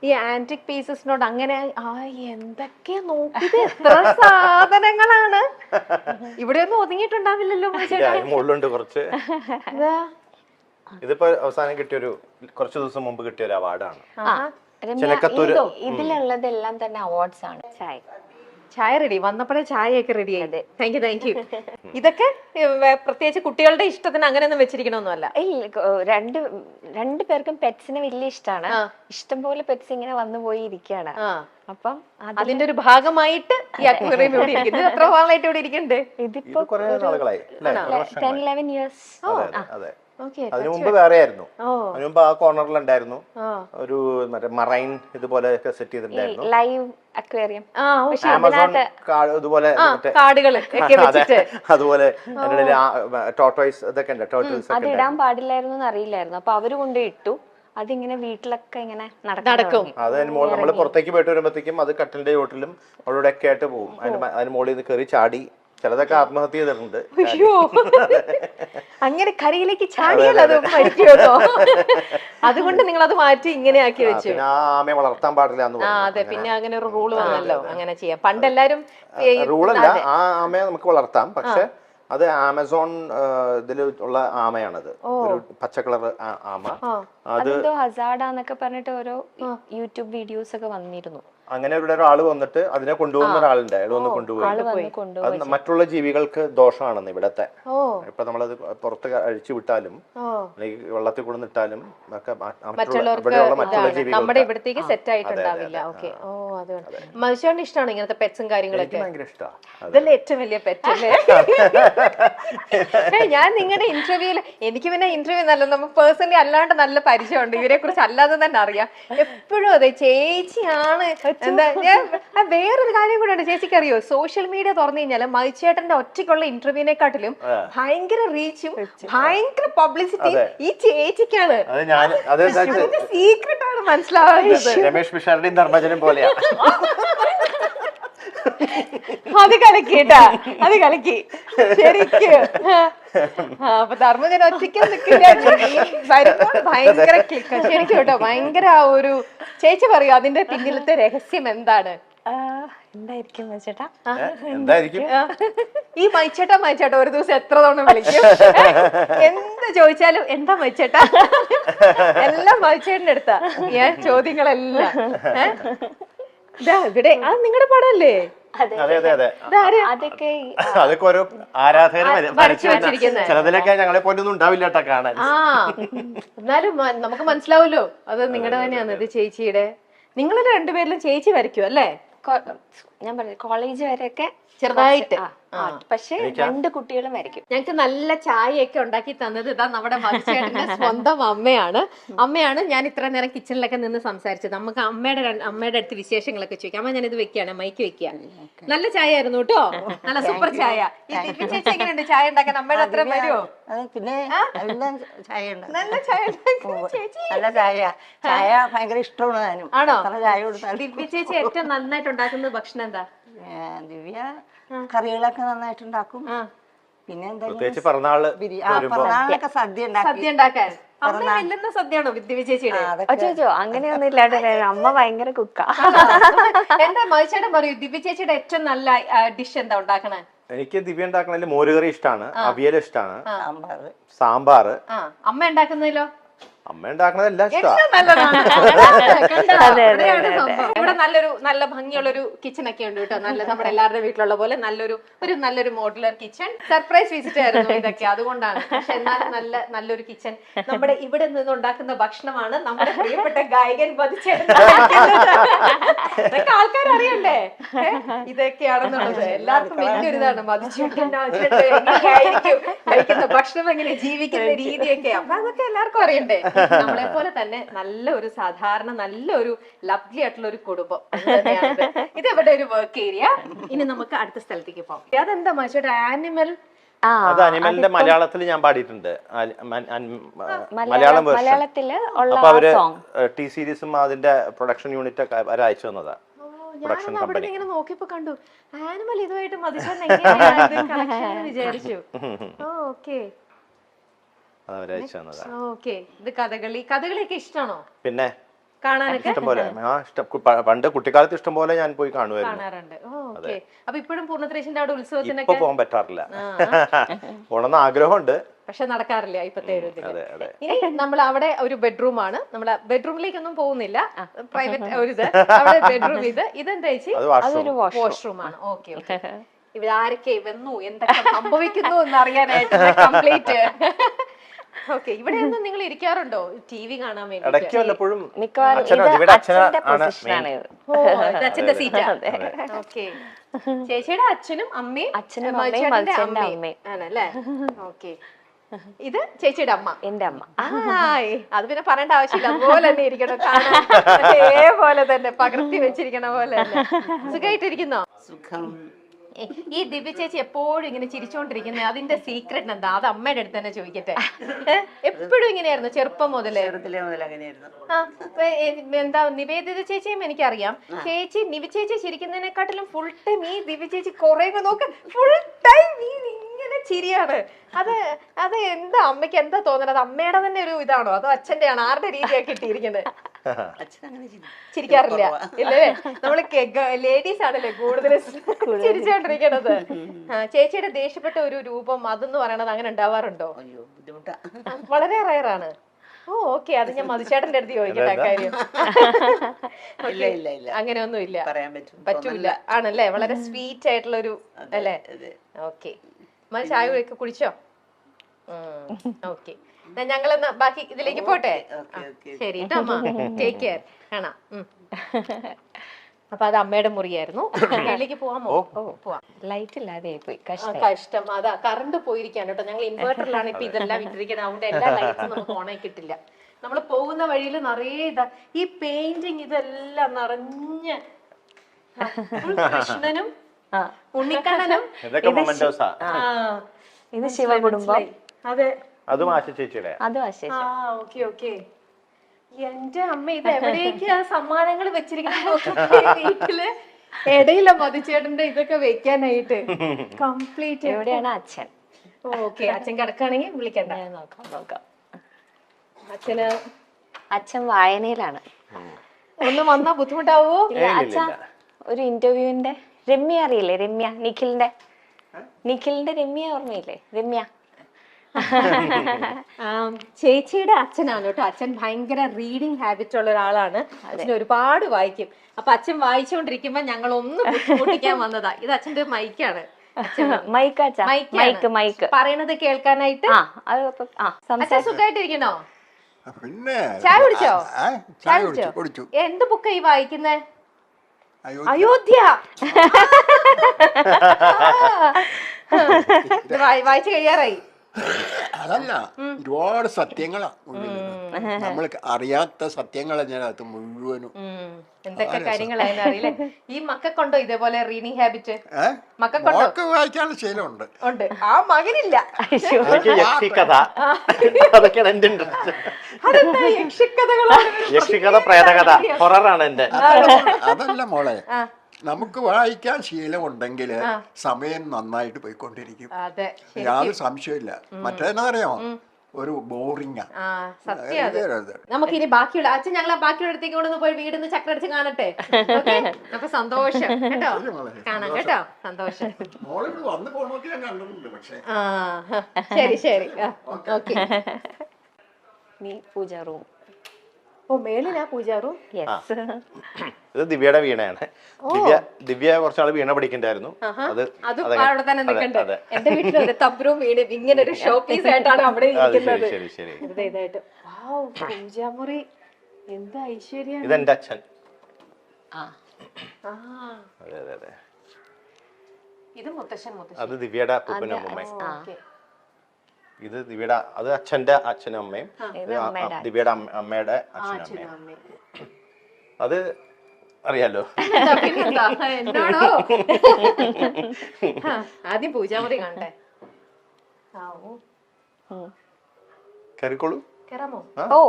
ഈ ആന്റിക് പീസസിനോട് അങ്ങനെ എന്തൊക്കെ നോക്കിയത്, എത്ര സാധനങ്ങളാണ് ഇവിടെ ഒന്നും ഒതുങ്ങിയിട്ടുണ്ടാവില്ലല്ലോ. മുള്ളുണ്ട് കുറച്ച്. ഇതിപ്പോ അവസാനം കിട്ടിയൊരു കുറച്ച് ദിവസം മുമ്പ് കിട്ടിയ ഒരു അവാർഡാണ്. ഇതിലുള്ളതെല്ലാം തന്നെ അവാർഡ്സ് ആണ്. ചായ റെഡി, വന്നപ്പോഴേ ചായയൊക്കെ റെഡി ആയത്. Thank you. ഇതൊക്കെ പ്രത്യേകിച്ച് കുട്ടികളുടെ ഇഷ്ടത്തിന് അങ്ങനെയൊന്നും വെച്ചിരിക്കണമെന്നല്ല. രണ്ടു പേർക്കും പെറ്റ്സിനെ വലിയ ഇഷ്ടമാണ്. ഇഷ്ടംപോലെ പെറ്റ്സ് ഇങ്ങനെ വന്നു പോയി ഇരിക്കുകയാണ്. അപ്പം അതിന്റെ ഒരു ഭാഗമായിട്ട് ഈ അക്വേറിയം ഇവിടെ ഇരിക്കുന്നത്. എത്ര നാളായിട്ട് ഇവിടെ ഇരിക്കുന്നുണ്ട്? ഇതിപ്പോ 10-11 ഇയേഴ്സ്. അതിനു മുമ്പ് വേറെ ആയിരുന്നു. അതിനു മുമ്പ് ആ കോർണറിലുണ്ടായിരുന്നു ഒരു മറ്റേ മറൈൻ ഇതുപോലെ സെറ്റ് ചെയ്തിട്ടുണ്ടായിരുന്നു, ലൈവ് അക്വേറിയം. ആമസോൺ ഇതുപോലെ കാടുകൾ അതുപോലെ ടോർട്ടോയ്സ് ഇതൊക്കെ ഉണ്ട്. അത് ഇടാൻ പാടില്ലായിരുന്നു അറിയില്ലായിരുന്നു. അപ്പൊ അവര് കൊണ്ട് ഇട്ടു. അതിങ്ങനെ വീട്ടിലൊക്കെ ഇങ്ങനെ നടക്കും. അത് നമ്മള് പുറത്തേക്ക് പോയിട്ട് വരുമ്പോഴത്തേക്കും അത് കട്ടിലിന്റെ ചോട്ടിലും അവിടെ ഒക്കെ ആയിട്ട് പോകും. അതിന് മുകളിൽ നിന്ന് കയറി ചാടി ചിലതൊക്കെ ആത്മഹത്യ ചെയ്തിട്ടുണ്ട്. അങ്ങനെ കരയിലേക്ക് ചാടിയല്ലോ അത് മരിക്കുമോ? അതുകൊണ്ട് നിങ്ങൾ അത് മാറ്റി ഇങ്ങനെ ആക്കി വെച്ചു. ആമയെ വളർത്താൻ പാടില്ല എന്ന് പറഞ്ഞു. അതെ, പിന്നെ അങ്ങനെ ഒരു റൂൾ വന്നല്ലോ, അങ്ങനെ ചെയ്യാം. പണ്ടെല്ലാരും റൂളല്ല, ആ ആമയെ നമുക്ക് വളർത്താം, പക്ഷെ അത് ആമസോൺ ഇതില് ഉള്ള ആമയാണത്. ഒരു പച്ച കളർ ആമ. അതെന്തോ ഹസാർഡാന്നൊക്കെ പറഞ്ഞിട്ട് ഓരോ യൂട്യൂബ് വീഡിയോസ് ഒക്കെ വന്നിരുന്നു. അങ്ങനെ ഇവിടെ ഒരാള് വന്നിട്ട് അതിനെ കൊണ്ടുപോകുന്ന ഒരാളുണ്ട്. അയാൾ വന്ന് കൊണ്ടുപോയി. അത് മറ്റുള്ള ജീവികൾക്ക് ദോഷമാണെന്ന് ഇവിടത്തെ. ഇപ്പൊ നമ്മളത് പുറത്ത് അഴിച്ചു വിട്ടാലും വെള്ളത്തിൽ കൊണ്ടുവന്നിട്ടാലും ഇവിടെയുള്ള മറ്റുള്ള ജീവികൾ നമ്മുടെ ഇവിടത്തേക്ക് സെറ്റ് ആയിട്ടുണ്ടാവില്ല. ഓക്കെ. ഓ, അതുകൊണ്ട് മനുഷ്യന്റെ ഇഷ്ടമാണ് ഇങ്ങനത്തെ പെറ്റ്സും കാര്യങ്ങളൊക്കെ. ഭയങ്കര ഇഷ്ടമാണ്. അതല്ലേ ഏറ്റവും വലിയ പെറ്റ് അല്ലേ? ഞാൻ നിങ്ങളുടെ ഇന്റർവ്യൂല്, എനിക്ക് പിന്നെ ഇന്റർവ്യൂ നല്ല, നമുക്ക് പേഴ്സണലി അല്ലാണ്ട് നല്ല പരിചയമുണ്ട്, ഇവരെ കുറിച്ച് അല്ലാതെ തന്നെ അറിയാം. എപ്പോഴും അതെ ചേച്ചിയാണ്. എന്താ, ഞാൻ വേറൊരു കാര്യം കൂടെ ഉണ്ട്, ചേച്ചിക്ക് അറിയോ? സോഷ്യൽ മീഡിയ തുറന്നു കഴിഞ്ഞാൽ മൈച്ചേട്ടന്റെ ഒറ്റയ്ക്കുള്ള ഇന്റർവ്യൂവിനെക്കാട്ടിലും ഭയങ്കര റീച്ചും ഭയങ്കര പബ്ലിസിറ്റി ഈ ചേച്ചിക്കാണ്. സീക്രട്ട് ആണ് മനസ്സിലാവുന്നത്. രമേഷ് പിഷാരുടെയും ധർമ്മജനും പോലെയാണ്. അത് കലക്കിട്ടാ, അത് കലക്കി ശരിക്ക്. അപ്പൊ ധർമ്മജൻ ഒറ്റയ്ക്ക് വരുമ്പോൾ ഭയങ്കര ക്ലിക്ക് ശരിക്കും കേട്ടോ. ഭയങ്കര ആ ഒരു ചേച്ചി പറയൂ, അതിന്റെ പിന്നിലത്തെ രഹസ്യം എന്താണ്? എന്തായിരിക്കും മൈച്ചേട്ടാ? ഈ മൈച്ചേട്ടാ ഒരു ദിവസം എത്ര തവണ വിളിക്കും? എന്ത് ചോദിച്ചാലും എന്താ മൈച്ചേട്ടാ, എല്ലാം മൈച്ചേട്ടന്റെ അടുത്താ ഞാൻ ചോദ്യങ്ങളെല്ലാം. ഇവിടെ അത് നിങ്ങളുടെ പടമല്ലേ? അതൊക്കെ ഓരോ ആരാധകർ ചിലതിലൊക്കെ ഞങ്ങളെ പോലൊന്നും ഉണ്ടാവില്ല കേട്ടോ കാണാൻ. എന്നാലും നമുക്ക് മനസ്സിലാവുമല്ലോ അത് നിങ്ങളുടെ തന്നെയാണ്. ഇത് ചേച്ചിയുടെ, നിങ്ങൾ രണ്ടുപേരിലും ചേച്ചി വരയ്ക്കും അല്ലേ? ഞാൻ പറഞ്ഞു കോളേജ് വരെയൊക്കെ ചെറുതായിട്ട്. പക്ഷെ 2 കുട്ടികളും വരയ്ക്കും. ഞങ്ങക്ക് നല്ല ചായയൊക്കെ ഉണ്ടാക്കി തന്നത് ഇതാ നമ്മുടെ മത്സ്യേട്ടന്റെ സ്വന്തം അമ്മയാണ്. ഞാൻ ഇത്ര നേരം കിച്ചണിലൊക്കെ നിന്ന് സംസാരിച്ചത്. നമുക്ക് അമ്മയുടെ അടുത്ത് വിശേഷങ്ങളൊക്കെ ചോദിക്കാം. അമ്മ ഞാൻ ഇത് വെക്കുകയാണ്, മൈക്ക് വെക്കുക. നല്ല ചായ ആയിരുന്നു കേട്ടോ, നല്ല സൂപ്പർ ചായ. ഈ ദിവ്യ ചേച്ചി എങ്ങനെയുണ്ട് ചായ ഉണ്ടാക്കാൻ? അമ്മയുടെ അത്ര വരുമോ? പിന്നെ ചായ നല്ല ചായ നല്ല ചായ ഭയങ്കര ഇഷ്ടമാണ്. ആണോ? ചായ കൊടുത്താൽ ദിവ്യ ചേച്ചി ഏറ്റവും നന്നായിട്ട് ഉണ്ടാക്കുന്ന ഭക്ഷണം എന്താ? ദിവ്യ കറികളൊക്കെ നന്നായിട്ടുണ്ടാക്കും. പിന്നെ പിറന്നാളൊക്കെ സദ്യ ഉണ്ടാക്കാൻ സദ്യയാണോ ദിവ്യ ചേച്ചിയുടെ? അച്ചോ അങ്ങനെയൊന്നും ഇല്ലാണ്ട് അമ്മ ഭയങ്കര കുക്കാ. എന്താ മൈച്ചേട്ടൻ പറയൂ, ദിവ്യ ചേച്ചിയുടെ ഏറ്റവും നല്ല ഡിഷ് എന്താ ഉണ്ടാക്കണേ? എനിക്ക് ദിവ്യ ഉണ്ടാക്കണതിൽ മോരുകറി ഇഷ്ടമാണ്, അവിയൽ ഇഷ്ടമാണ്, സാമ്പാർ. അമ്മ ഉണ്ടാക്കുന്നതിലോ? അമ്മ ഉണ്ടാക്കണതെല്ലാം ഇഷ്ടമാണ്. ഇവിടെ നല്ല ഭംഗിയുള്ളൊരു കിച്ചൺ ഒക്കെ ഉണ്ട് കേട്ടോ. നല്ല നമ്മുടെ എല്ലാവരുടെ വീട്ടിലുള്ള പോലെ നല്ലൊരു മോഡുലർ കിച്ചൺ. സർപ്രൈസ് വിസിറ്റ് ആയിരുന്നു ഇതൊക്കെ, അതുകൊണ്ടാണ്. പക്ഷെ എന്നാലും നല്ലൊരു കിച്ചൺ. നമ്മുടെ ഇവിടെ നിന്ന് ഉണ്ടാക്കുന്ന ഭക്ഷണമാണ് നമ്മുടെ പ്രിയപ്പെട്ട ഗായകൻ ഇതൊക്കെ ആൾക്കാർ അറിയണ്ടേ ഇതൊക്കെയാണെന്നുള്ളത്. എല്ലാവർക്കും വലിയൊരു ഇതാണ് മതിച്ചേട്ടനായിരിക്കും കഴിക്കുന്ന ഭക്ഷണം, എങ്ങനെ ജീവിക്കുന്ന രീതിയൊക്കെ. അപ്പൊ അതൊക്കെ എല്ലാവർക്കും അറിയണ്ടേ. നമ്മളെ പോലെ തന്നെ നല്ലൊരു സാധാരണ നല്ലൊരു ലവ്ലി ആയിട്ടുള്ള ഒരു കുടുംബം. ഇത് ഇവിടെ ഒരു വർക്ക് ഏരിയ. ഇനി നമുക്ക് അടുത്ത സ്ഥലത്തേക്ക് പോകാം. അതെന്താ മച്ചോട്ടെ ആനിമൽ? അത് അനിമലിന്റെ മലയാളത്തിൽ ഞാൻ പാടിയിട്ടുണ്ട്, മലയാളം വേർഷൻ. അപ്പൊ അവര് ടി സീരീസും അതിന്റെ പ്രൊഡക്ഷൻ യൂണിറ്റ് ഒക്കെ അവര് അയച്ചു തന്നതാ. ഞാൻ അവിടെ ഇങ്ങനെ നോക്കിയപ്പോ കണ്ടു ആനിമൽ ഇതുമായിട്ട് മതിച്ചോണ്ട് വിചാരിച്ചു. ഓക്കെ, ഇത് കഥകളിയൊക്കെ ഇഷ്ടമാണോ? പിന്നെ കാണാനൊക്കെ ഇഷ്ടം പോലെ പണ്ട് കുട്ടിക്കാലത്ത് ഇഷ്ടം പോലെ ഞാൻ പോയി കാണുമായിരുന്നു. കാണാറുണ്ട്. ഓക്കെ. അപ്പൊ ഇപ്പോഴും പൂർണ്ണത്രേശന്റെ അവിടെ ഇപ്പൊ ഉത്സവത്തിനൊക്കെ പോകാൻ പറ്റാറില്ല. പോണെന്ന് ആഗ്രഹമുണ്ട്, പക്ഷെ നടക്കാറില്ല ഇപ്പോഴത്തെ ഒരു ഇതില്. അതെ അതെ. ഇനി നമ്മൾ അവിടെ ഒരു ബെഡ്റൂം ആണ്. നമ്മള് ബെഡ്റൂമിലേക്കൊന്നും പോകുന്നില്ല, പ്രൈവറ്റ് ഒരു ഇത് അവിടെ ബെഡ്റൂം. ഇതെന്താ ചേച്ചി? അത് വാഷ്റൂം. അതൊരു വാഷ്റൂം ആണ്. Okay okay. ഇവിടെ ആരൊക്കെ വന്നു, എന്തൊക്കെ സംഭവിക്കുന്നു എന്ന് അറിയാനായിട്ട് കംപ്ലീറ്റ്. ഓക്കെ. ഇവിടെ ഒന്നും നിങ്ങൾ ഇരിക്കാറുണ്ടോ ടി വി കാണാൻ വേണ്ടി? ഇടയ്ക്ക് വല്ലപ്പോഴും മിക്കവാറും അച്ഛനോ ഇത് ഇവിടെ അച്ഛന്റെ അച്ഛനാണ് പൊസിഷനാണ് main. ഇത്. ഓ, ഇത് അച്ഛന്റെ സീറ്റാ. ഓക്കെ. ചേച്ചിയുടെ അച്ഛനും അമ്മയും അച്ഛനും മനുഷ്യന്റെ അമ്മയും മനുഷ്യന്റെ അമ്മയും അമ്മയും. ആണല്ലേ? ഓക്കെ. ഇത് ചേച്ചിയുടെ അമ്മ. എന്റെ അമ്മ. ആയ്, അത് പിന്നെ പറയേണ്ട ആവശ്യമില്ല, അതുപോലെ തന്നെ ഇരിക്കണം കാണാൻ. അതേപോലെ തന്നെ പകർത്തി വെച്ചിരിക്കണ പോലെ തന്നെ. സുഖമായിട്ടിരിക്കുന്നോ? സുഖം. ഈ ദിവ്യ ചേച്ചി എപ്പോഴും ഇങ്ങനെ ചിരിച്ചോണ്ടിരിക്കുന്നത്, അതിന്റെ സീക്രട്ട് എന്താ? അത് അമ്മയുടെ അടുത്ത് തന്നെ ചോദിക്കട്ടെ. എപ്പോഴും ഇങ്ങനെയായിരുന്നു ചെറുപ്പം മുതലേ? ചെറുതിലെ മുതൽ അങ്ങനെയായിരുന്നു. എന്താ നിവേദിത ചേച്ചിയും എനിക്കറിയാം. ചേച്ചി നിവി ചേച്ചി ചിരിക്കുന്നതിനെക്കാട്ടിലും ഫുൾ ടൈം ഈ ദിവ്യ ചേച്ചി കുറെ നോക്ക്, ഫുൾ ടൈം ഇങ്ങനെ ചിരിയാണ്. അത് എന്താ അമ്മയ്ക്ക് എന്താ തോന്നുന്നത്? അമ്മയുടെ തന്നെ ഒരു ഇതാണോ അതോ അച്ഛന്റെ ആണോ? ആരുടെ രീതിയാണ് കിട്ടിയിരിക്കുന്നത്? ചിരിക്കാറില്ല ഇല്ലേ? നമ്മള് ലേഡീസ് ആണല്ലേ കൂടുതൽ ചിരിച്ചോണ്ടിരിക്കണത്. ചേച്ചിയുടെ ദേഷ്യപ്പെട്ട ഒരു രൂപം അതെന്ന് പറയണത് അങ്ങനെ ഉണ്ടാവാറുണ്ടോ? അയ്യോ, ബുദ്ധിമുട്ടാ. വളരെ റയറാണ്. ഓ ഓക്കെ. അത് ഞാൻ മധുചേട്ടന്റെ അടുത്ത് ചോദിക്കട്ടെ കാര്യം. ഇല്ല ഇല്ല ഇല്ല, അങ്ങനെയൊന്നും ഇല്ല, പറയാൻ പറ്റൂല ആണല്ലേ? വളരെ സ്വീറ്റ് ആയിട്ടുള്ള ഒരു അല്ലേ? ഓക്കെ. ചായ ഒക്കെ കുടിച്ചോ? ഓക്കെ. ഞങ്ങളെന്നാ ബാക്കി ഇതിലേക്ക് പോട്ടെ. ശരി കേട്ടോ അമ്മ, ടേക്ക് കെയർ. കാണാം. അപ്പൊ അത് അമ്മയുടെ മുറിയായിരുന്നു. അതിലേക്ക് പോവാമോ? പോവാം. ലൈറ്റ് ഇല്ലാതെ പോയി, കഷ്ടം. അതാ കറണ്ട് പോയിരിക്കാണ് കേട്ടോ. ഞങ്ങൾ ഇൻവേർട്ടറിലാണ് ഇപ്പൊ ഇതെല്ലാം ഇട്ടിരിക്കുന്നത്. അതുകൊണ്ട് എല്ലാ ലൈറ്റ്സും നമുക്ക് ഓണായി കിട്ടില്ല. നമ്മൾ പോകുന്ന വഴിയിൽ നിറയെ ഇതാ ഈ പെയിന്റിങ് ഇതെല്ലാം നിറഞ്ഞ് കൃഷ്ണനും ഉണ്ണിക്കണ്ണനും. ഇത് ശിവകുടുംബം. അതെ, അതും ആശ ചേച്ചിയുടെ. അതും ആശേഷം. Okay okay. എന്റെ അമ്മ, ഇത് എവിടേക്കാ സമ്മാനങ്ങൾ വെച്ചിരിക്കുന്നത് വീട്ടില്? ഇടയില മധുചേട്ടന്റെ ഇതൊക്കെ വെക്കാനായിട്ട് കംപ്ലീറ്റ്. എവിടെയാണ് അച്ഛൻ? ഓക്കെ. അച്ഛൻ കിടക്കുകയാണെങ്കിൽ വിളിക്കണ്ട. നോക്കാം. അച്ഛൻ വായനയിലാണ്. ഒന്ന് വന്നാ ബുദ്ധിമുട്ടാവോ? അച്ഛാ, ഒരു ഇന്റർവ്യൂവിന്റെ രമ്യ അറിയില്ലേ? രമ്യ, നിഖിലിന്റെ രമ്യ ഓർമ്മയില്ലേ? രമ്യ ചേച്ചിയുടെ അച്ഛനാണ് കേട്ടോ. അച്ഛൻ ഭയങ്കര റീഡിങ് ഹാബിറ്റ് ഉള്ള ഒരാളാണ്. അച്ഛൻ ഒരുപാട് വായിക്കും. അപ്പൊ അച്ഛൻ വായിച്ചുകൊണ്ടിരിക്കുമ്പോ ഞങ്ങൾ ഒന്ന് ബുദ്ധിമുട്ടിക്കാൻ വന്നതാ. ഇത് അച്ഛന്റെ മൈക്കാണ്. മൈക്ക് പറയണത് കേൾക്കാനായിട്ട്. അച്ഛൻ സുഖമായിട്ടിരിക്കണോ? പിന്നെ ചായ കുടിച്ചോ? ചായ കുടിച്ചു. എന്ത് ബുക്കാ ഈ വായിക്കുന്നേ? അയോധ്യ. വായിച്ചു കഴിയാറായി. അതല്ല, ഒരുപാട് സത്യങ്ങളാ നമ്മൾ അറിയാത്ത സത്യങ്ങൾ അതിനകത്ത് മുഴുവനും. എന്തൊക്കെ കാര്യങ്ങളായാലും അറിയില്ലേ? ഈ മക്കൾക്കുണ്ടോ ഇതേപോലെ റീഡിങ് ഹാബിറ്റ്? മക്കൾക്ക് വായിക്കാനുള്ള ശീലമുണ്ട്. ഉണ്ട്. ആ മകനില്ല. യക്ഷിക്കഥ, പ്രേതകഥ, ഹൊററാണ് എന്റെ. അതല്ല മോളെ, നമുക്ക് വായിക്കാൻ ശീലമുണ്ടെങ്കിൽ സമയം നന്നായിട്ട് പോയിക്കൊണ്ടിരിക്കും. യാതൊരു സംശയമില്ല. മറ്റേതെന്നറിയാമോ, ഒരു ബോറിംഗ്. നമുക്ക് ഇനി ബാക്കിയുള്ള അച്ഛൻ ഞങ്ങൾ ബാക്കിയുള്ള അടുത്തേക്ക് കൊണ്ടൊന്ന് പോയി വീടിന്ന് ചക്രടിച്ച് കാണട്ടെ. അപ്പൊ സന്തോഷം കേട്ടോ, കാണാം കേട്ടോ, സന്തോഷം. ശരി ശരി. ഓക്കെ. പൂജ റൂം. ഓ, മേളിലാ പൂജാ റൂം. ഇത് ദിവ്യയുടെ വീണയാണ്. ദിവ്യ കുറച്ചാള് വീണ പഠിക്കണ്ടായിരുന്നു. അതും അവിടെ തന്നെ നിൽക്കണ്ടേ? എന്റെ വീട്ടിൽ തബ്രവും വീണ് ഇങ്ങനെ ഒരു ഷോ പീസ് ആയിട്ടാണ് അവിടെ ഇരിക്കുന്നത്. ഇതായിട്ട് പൂജാമുറി. എന്താ ഐശ്വര്യം. ഇതെന്റെ അച്ഛൻ. ഇത് മുത്തശ്ശൻ. അത് ദിവ്യയുടെ അപ്പൂപ്പനും അമ്മയും. ഇത് ദിവ്യയുടെ, അത് അച്ഛന്റെ അച്ഛനും അമ്മയും. ദിവ്യയുടെ അമ്മയുടെ അച്ഛനും അമ്മയും. അത് അറിയാലോ. എന്നോടോ? ആദ്യം പൂജാമുറി കാണട്ടെ. കയറിക്കോളൂ. കേറാമോ? ഓ